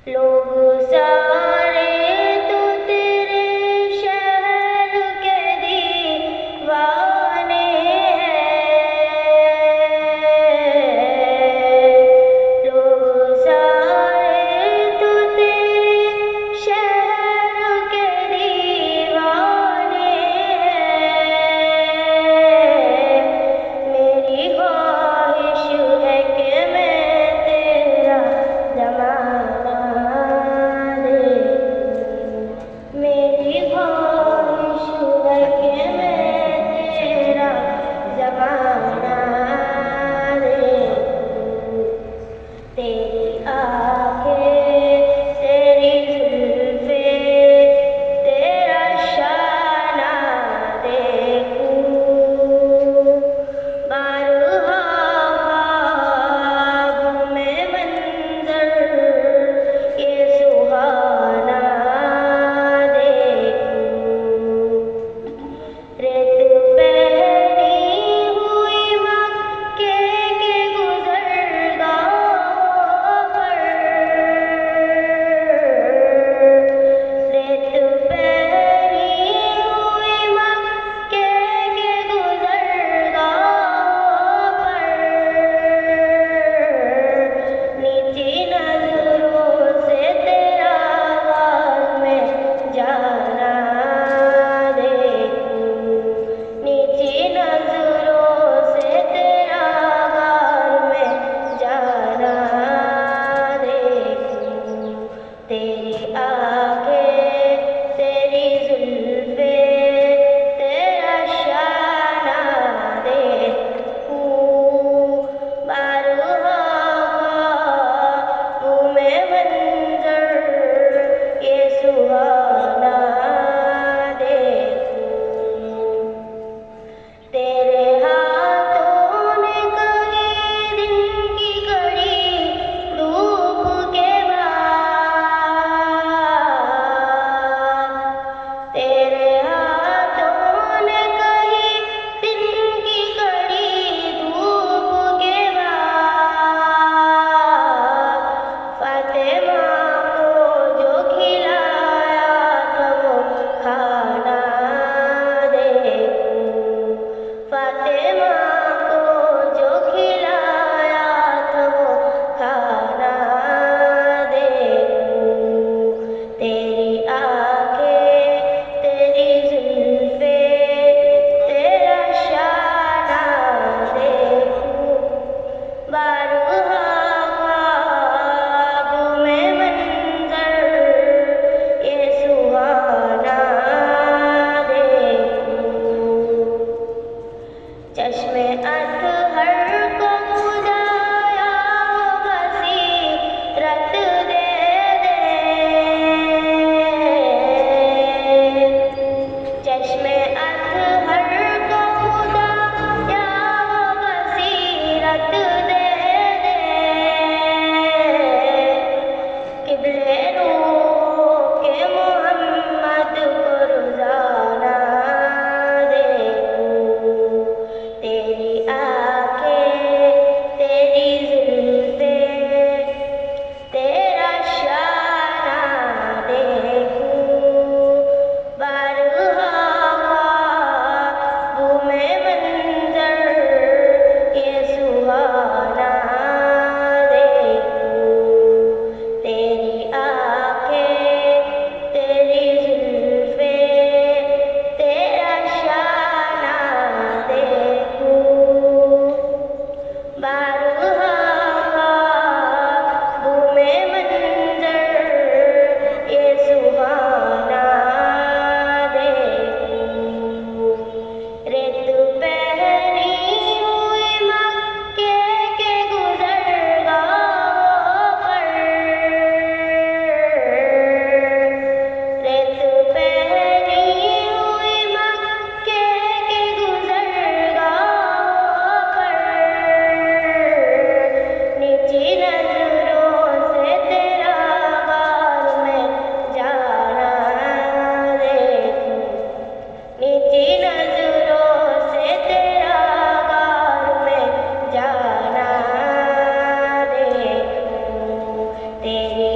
लोग सारे तो तेरे शहर के दीवाने हैं। लोग सारे तो तेरे शहर के दीवाने हैं। मेरी ख्वाहिश है कि मैं तेरा ज़माना मेरी ख्वाहिश है कि मैं तेरा ज़माना देखूं। तेरी आँखें, तेरी जुल्फ़ें, तेरा शाना देखूं। बारहा ख्वाब में मंज़र ये सुहाना रेत पहनी हुई मक्के के गुज़रगाहों पर। रेत पहनी हुई मक्के के गुज़रगाहों पर। नीची नज़रों से तेरा गाल में जाना नीची नज़रों से तेरा गाल में जाना देखूं। तेरी आँखें, तेरी जुल्फ़ें, तेरा शाना देखूं। बारहा ख्वाब में मंज़र ये सुहाना तेरे हाथों ने कहीं दिन की घड़ी धूप के बाद। तेरे हाथों ने कहीं दिन की घड़ी धूप के बाद। फातिमा को जो खिलाया था वो खाना फातिमा को जो खिलाया था वो खाना देखूं। तेरी आँखें, तेरी जुल्फ़ें, तेरा शाना देखूं। बारहा ख्वाब में मंज़र ये सुहाना चश्मे अतहर को खुदाया बसीरत दे दे। चश्मे अतहर को खुदाया बसीरत दे दे। क़िबले रूह के मोहम्मद को रोज़ाना तेरी आँखें, तेरी जुल्फ़ें, तेरा शाना देखूं। बारहा ख्वाब में मंज़र ये सुहाना देखूं। तेरी आँखें, तेरी जुल्फ़ें, तेरा शाना बारहा ख्वाब में मंज़र ये सुहाना देखूं। रेत पहनी हुई मक्के के गुज़रगाहों पर। रेत पहनी हुई मक्के के गुज़रगाहों पर। नीची नज़रों से तेरा गाल में जाना देखूं। नीची नज़रों से तेरा गाल में जाना देखूं। तेरी